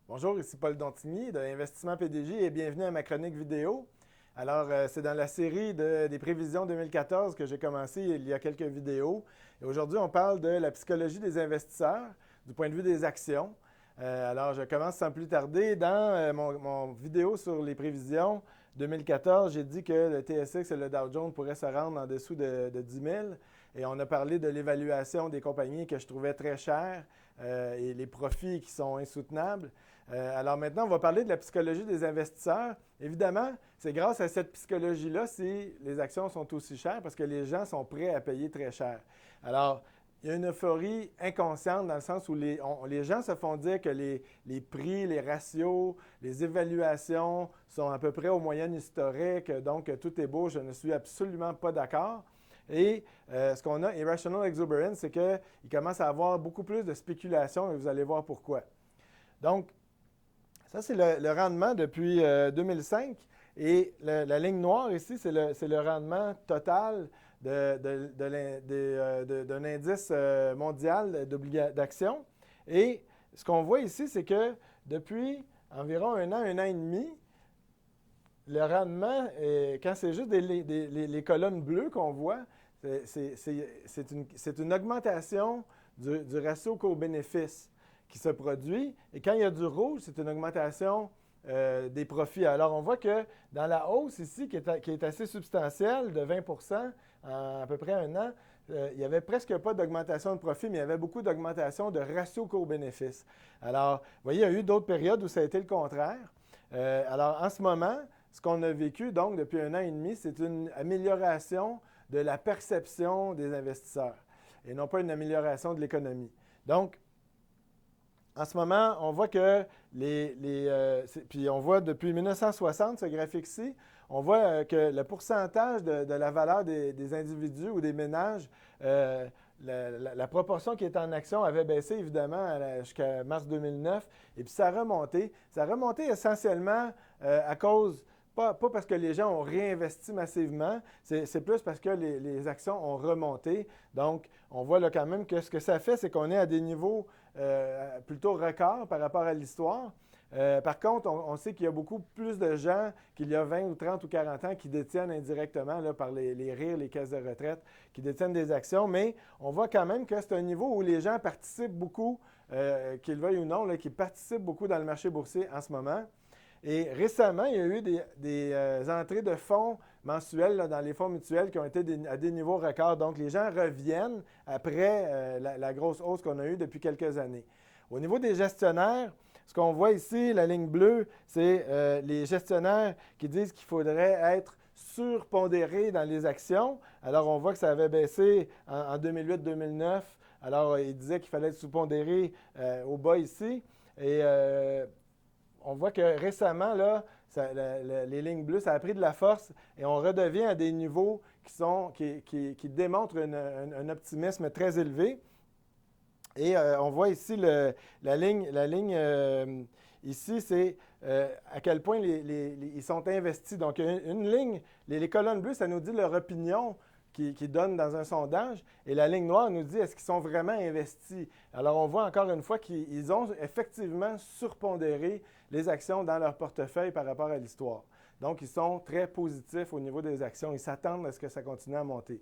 Bonjour, ici Paul Dontigny de Investissement PDG et bienvenue à ma chronique vidéo. Alors, c'est dans la série des prévisions 2014 que j'ai commencé il y a quelques vidéos. Et aujourd'hui, on parle de la psychologie des investisseurs du point de vue des actions. Alors, je commence sans plus tarder. Dans mon vidéo sur les prévisions 2014, j'ai dit que le TSX et le Dow Jones pourraient se rendre en dessous de 10 000. Et on a parlé de l'évaluation des compagnies que je trouvais très chères et les profits qui sont insoutenables. Alors maintenant, on va parler de la psychologie des investisseurs. Évidemment, c'est grâce à cette psychologie-là si les actions sont aussi chères parce que les gens sont prêts à payer très cher. Alors, il y a une euphorie inconsciente dans le sens où les gens se font dire que les prix, les ratios, les évaluations sont à peu près aux moyennes historiques, donc tout est beau. Je ne suis absolument pas d'accord. Et ce qu'on a, Irrational Exuberance, c'est qu'il commence à avoir beaucoup plus de spéculation et vous allez voir pourquoi. Donc, ça, c'est le rendement depuis 2005. Et la ligne noire ici, c'est le rendement total d'un indice mondial d'actions. Et ce qu'on voit ici, c'est que depuis environ un an et demi, le rendement, quand c'est juste les colonnes bleues qu'on voit, c'est une augmentation du ratio court-bénéfice qui se produit. Et quand il y a du rouge, c'est une augmentation des profits. Alors, on voit que dans la hausse ici, qui est assez substantielle, de 20 en à peu près un an, il n'y avait presque pas d'augmentation de profit, mais il y avait beaucoup d'augmentation de ratio court-bénéfice. Alors, vous voyez, il y a eu d'autres périodes où ça a été le contraire. Alors, en ce moment, ce qu'on a vécu, donc, depuis un an et demi, c'est une amélioration de la perception des investisseurs et non pas une amélioration de l'économie. Donc, en ce moment, on voit que puis on voit depuis 1960, ce graphique-ci, on voit que le pourcentage de la valeur des individus ou des ménages, la proportion qui est en action avait baissé évidemment jusqu'à mars 2009, et puis ça a remonté. Ça a remonté essentiellement à cause pas parce que les gens ont réinvesti massivement, c'est plus parce que les actions ont remonté. Donc, on voit là quand même que ce que ça fait, c'est qu'on est à des niveaux plutôt records par rapport à l'histoire. Par contre, on sait qu'il y a beaucoup plus de gens qu'il y a 20 ou 30 ou 40 ans qui détiennent indirectement, là, par les RIR, les caisses de retraite, qui détiennent des actions, mais on voit quand même que c'est un niveau où les gens participent beaucoup, qu'ils veuillent ou non, là, qui participent beaucoup dans le marché boursier en ce moment. Et récemment, il y a eu des entrées de fonds mensuels là, dans les fonds mutuels qui ont été à des niveaux records. Donc, les gens reviennent après la grosse hausse qu'on a eue depuis quelques années. Au niveau des gestionnaires, ce qu'on voit ici, la ligne bleue, c'est les gestionnaires qui disent qu'il faudrait être surpondéré dans les actions. Alors, on voit que ça avait baissé en 2008-2009. Alors, ils disaient qu'il fallait être sous-pondéré au bas ici. Et on voit que récemment, là, les lignes bleues, ça a pris de la force et on redevient à des niveaux qui démontrent un optimisme très élevé. Et on voit ici la ligne ici, c'est à quel point ils sont investis. Donc, une ligne, les colonnes bleues, ça nous dit leur opinion qui donne dans un sondage. Et la ligne noire nous dit est-ce qu'ils sont vraiment investis. Alors, on voit encore une fois qu'ils ont effectivement surpondéré les actions dans leur portefeuille par rapport à l'histoire. Donc, ils sont très positifs au niveau des actions. Ils s'attendent à ce que ça continue à monter.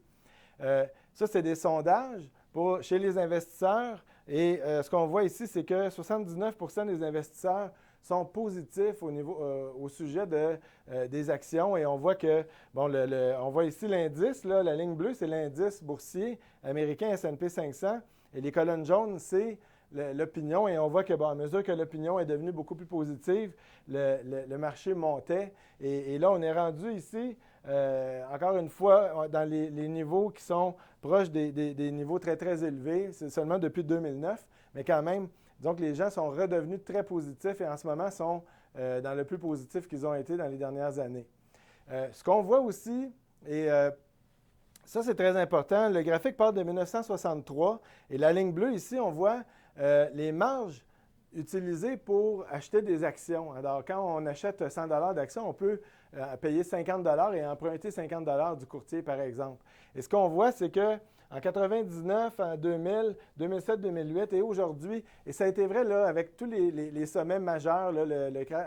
Ça, c'est des sondages chez les investisseurs. Et ce qu'on voit ici, c'est que 79 des investisseurs sont positifs au sujet des actions. Et on voit que, bon, on voit ici l'indice, là, la ligne bleue, c'est l'indice boursier américain S&P 500. Et les colonnes jaunes, c'est l'opinion. Et on voit que, bon, à mesure que l'opinion est devenue beaucoup plus positive, le marché montait. Et là, on est rendu ici, encore une fois, dans les niveaux qui sont proches des niveaux très, très élevés. C'est seulement depuis 2009, mais quand même, donc les gens sont redevenus très positifs et en ce moment sont dans le plus positif qu'ils ont été dans les dernières années. Ce qu'on voit aussi, et ça c'est très important, le graphique part de 1963 et la ligne bleue ici, on voit les marges utilisées pour acheter des actions. Alors, quand on achète 100 d'actions, on peut payer 50 et emprunter 50 du courtier, par exemple. Et ce qu'on voit, c'est que en 99, en 2000, 2007, 2008 et aujourd'hui. Et ça a été vrai là, avec tous les sommets majeurs, là,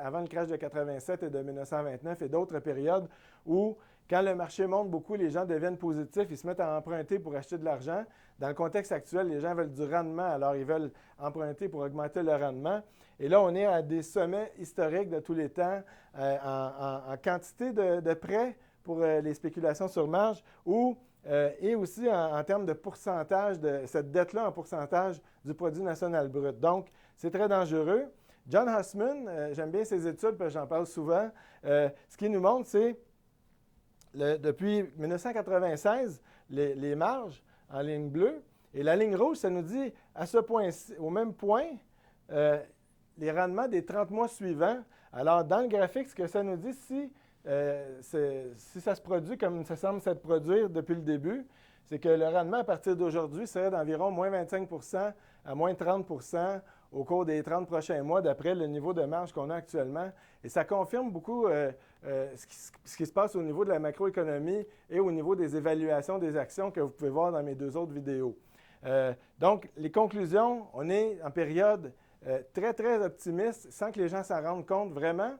avant le crash de 87 et de 1929 et d'autres périodes où, quand le marché monte beaucoup, les gens deviennent positifs, ils se mettent à emprunter pour acheter de l'argent. Dans le contexte actuel, les gens veulent du rendement, alors ils veulent emprunter pour augmenter le rendement. Et là, on est à des sommets historiques de tous les temps en quantité de prêts pour les spéculations sur marge et aussi en termes de pourcentage, de cette dette-là en pourcentage du produit national brut. Donc, c'est très dangereux. John Hussman, j'aime bien ses études parce que j'en parle souvent. Ce qu'il nous montre, c'est depuis 1996, les marges en ligne bleue. Et la ligne rouge, ça nous dit à ce point, au même point, les rendements des 30 mois suivants. Alors, dans le graphique, ce que ça nous dit, si ça se produit comme ça semble s'être produire depuis le début, c'est que le rendement à partir d'aujourd'hui serait d'environ moins 25 à moins 30 au cours des 30 prochains mois, d'après le niveau de marge qu'on a actuellement. Et ça confirme beaucoup ce qui se passe au niveau de la macroéconomie et au niveau des évaluations des actions que vous pouvez voir dans mes 2 autres vidéos. Donc, les conclusions, on est en période très, très optimiste, sans que les gens s'en rendent compte vraiment.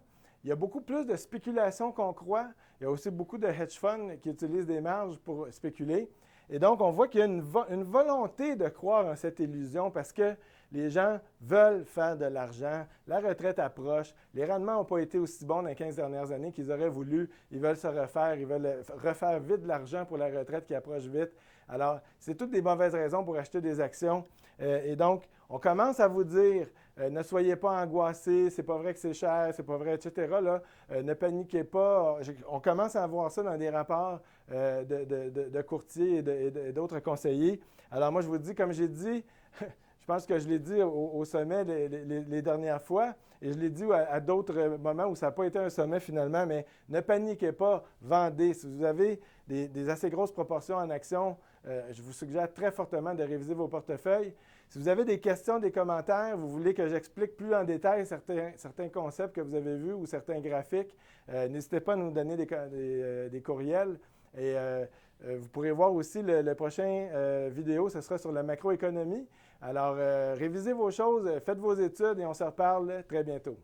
Il y a beaucoup plus de spéculation qu'on croit. Il y a aussi beaucoup de hedge funds qui utilisent des marges pour spéculer. Et donc, on voit qu'il y a une volonté de croire en cette illusion parce que les gens veulent faire de l'argent. La retraite approche. Les rendements n'ont pas été aussi bons dans les 15 dernières années qu'ils auraient voulu. Ils veulent se refaire. Ils veulent refaire vite de l'argent pour la retraite qui approche vite. Alors, c'est toutes des mauvaises raisons pour acheter des actions. Et donc, on commence à vous dire, ne soyez pas angoissés, c'est pas vrai que c'est cher, c'est pas vrai, etc. Là, ne paniquez pas. On commence à voir ça dans des rapports de courtiers et d'autres conseillers. Alors moi, je vous dis, comme j'ai dit, je pense que je l'ai dit au sommet les dernières fois, et je l'ai dit à d'autres moments où ça n'a pas été un sommet finalement, mais ne paniquez pas, vendez. Si vous avez des assez grosses proportions en actions, je vous suggère très fortement de réviser vos portefeuilles. Si vous avez des questions, des commentaires, vous voulez que j'explique plus en détail certains concepts que vous avez vus ou certains graphiques, n'hésitez pas à nous donner des courriels. Et vous pourrez voir aussi le prochain vidéo, ce sera sur la macroéconomie. Alors, révisez vos choses, faites vos études et on se reparle très bientôt.